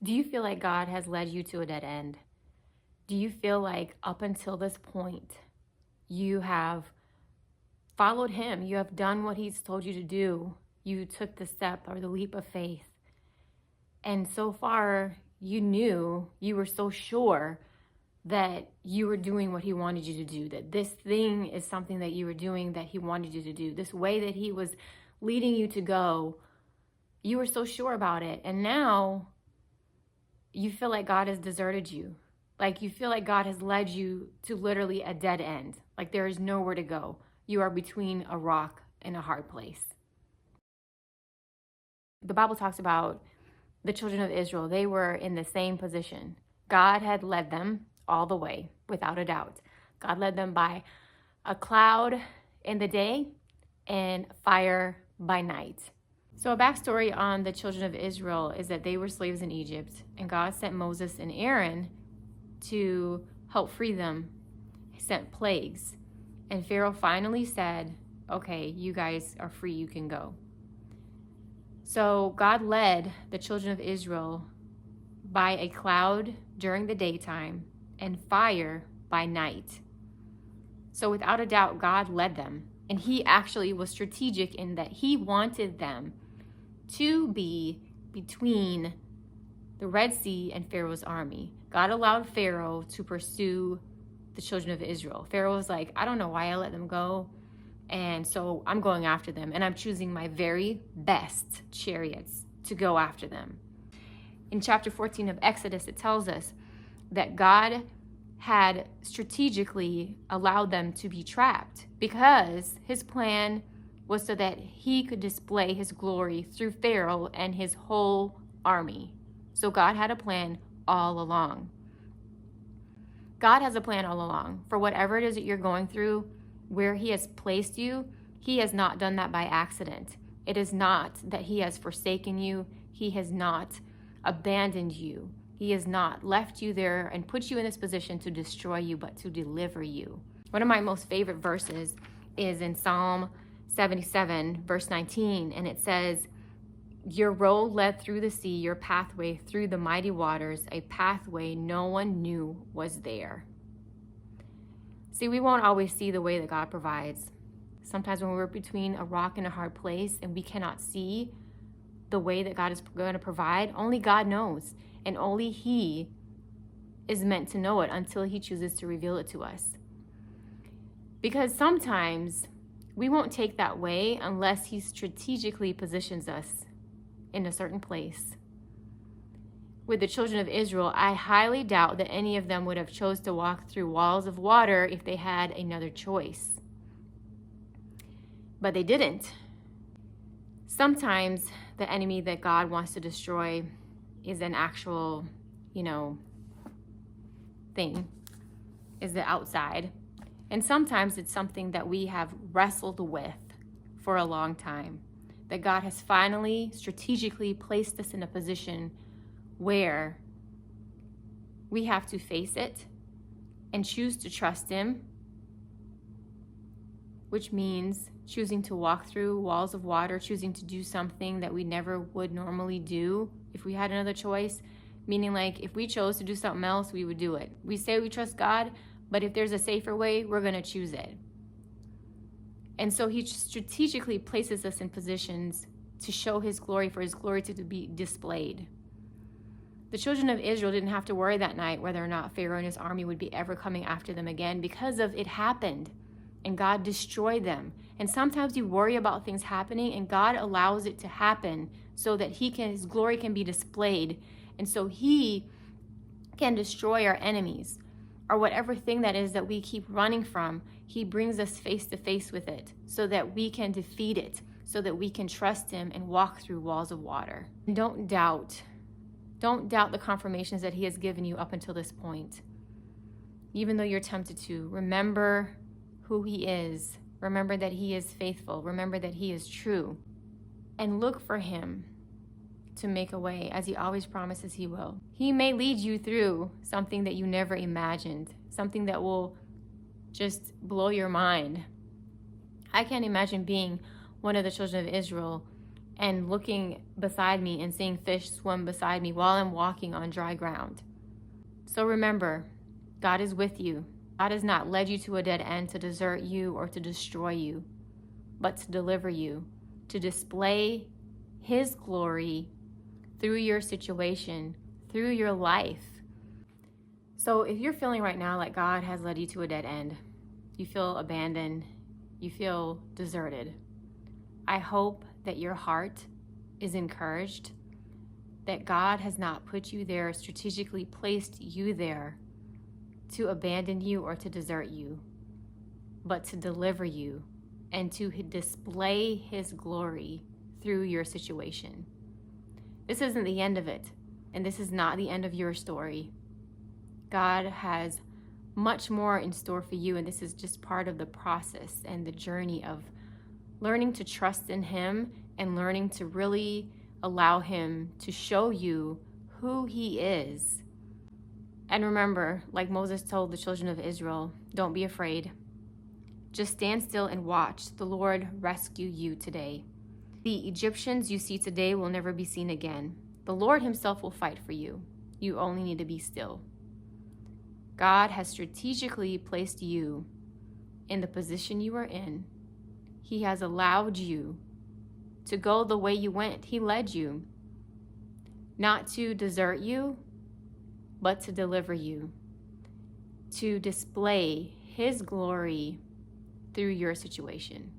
Do you feel like God has led you to a dead end? Do you feel like up until this point, you have followed Him? You have done what He's told you to do. You took the step or the leap of faith. And so far, you were so sure that you were doing what He wanted you to do, that this thing is something that you were doing that He wanted you to do, this way that He was leading you to go. You were so sure about it. And now you feel like God has deserted you. Like you feel like God has led you to literally a dead end. Like there is nowhere to go. You are between a rock and a hard place. The Bible talks about the children of Israel. They were in the same position. God had led them all the way, without a doubt. God led them by a cloud in the day and fire by night. So a backstory on the children of Israel is that they were slaves in Egypt, and God sent Moses and Aaron to help free them. He sent plagues, and Pharaoh finally said, okay, you guys are free, you can go. So God led the children of Israel by a cloud during the daytime and fire by night. So without a doubt, God led them. And He actually was strategic in that He wanted them to be between the Red Sea and Pharaoh's army. God allowed Pharaoh to pursue the children of Israel. Pharaoh was like, I don't know why I let them go. And so I'm going after them. And I'm choosing my very best chariots to go after them. In chapter 14 of Exodus, it tells us that God had strategically allowed them to be trapped because His plan was so that He could display His glory through Pharaoh and his whole army. So God had a plan all along. God has a plan all along. For whatever it is that you're going through, where He has placed you, He has not done that by accident. It is not that He has forsaken you. He has not abandoned you. He has not left you there and put you in this position to destroy you, but to deliver you. One of my most favorite verses is in Psalm 77, verse 19, and it says, your road led through the sea, your pathway through the mighty waters, a pathway no one knew was there. See, we won't always see the way that God provides. Sometimes when we're between a rock and a hard place and we cannot see the way that God is going to provide, only God knows. And only He is meant to know it until He chooses to reveal it to us. Because sometimes we won't take that way unless He strategically positions us in a certain place. With the children of Israel, I highly doubt that any of them would have chose to walk through walls of water if they had another choice. But they didn't. Sometimes the enemy that God wants to destroy is an actual, thing, is the outside. And sometimes it's something that we have wrestled with for a long time, that God has finally strategically placed us in a position where we have to face it and choose to trust Him, which means choosing to walk through walls of water, choosing to do something that we never would normally do if we had another choice. Meaning, like, if we chose to do something else, we would do it. We say we trust God, but if there's a safer way, we're going to choose it. And so He strategically places us in positions to show His glory, for His glory to be displayed. The children of Israel didn't have to worry that night whether or not Pharaoh and his army would be ever coming after them again, because of it happened and God destroyed them. And sometimes you worry about things happening and God allows it to happen so that His glory can be displayed, and so He can destroy our enemies or whatever thing that is that we keep running from. He brings us face to face with it so that we can defeat it, so that we can trust Him and walk through walls of water. And don't doubt the confirmations that He has given you up until this point. Even though you're tempted to, remember who He is. Remember that He is faithful. Remember that He is true. And look for Him to make a way, as He always promises He will. He may lead you through something that you never imagined, something that will just blow your mind. I can't imagine being one of the children of Israel and looking beside me and seeing fish swim beside me while I'm walking on dry ground. So remember, God is with you. God has not led you to a dead end to desert you or to destroy you, but to deliver you, to display His glory through your situation, through your life. So if you're feeling right now like God has led you to a dead end, you feel abandoned, you feel deserted, I hope that your heart is encouraged, that God has not put you there, strategically placed you there to abandon you or to desert you, but to deliver you and to display His glory through your situation. This isn't the end of it, and this is not the end of your story. God has much more in store for you, and this is just part of the process and the journey of learning to trust in Him and learning to really allow Him to show you who He is. And remember, like Moses told the children of Israel, don't be afraid. Just stand still and watch the Lord rescue you today. The Egyptians you see today will never be seen again. The Lord Himself will fight for you. You only need to be still. God has strategically placed you in the position you are in. He has allowed you to go the way you went. He led you, not to desert you, but to deliver you, to display His glory through your situation.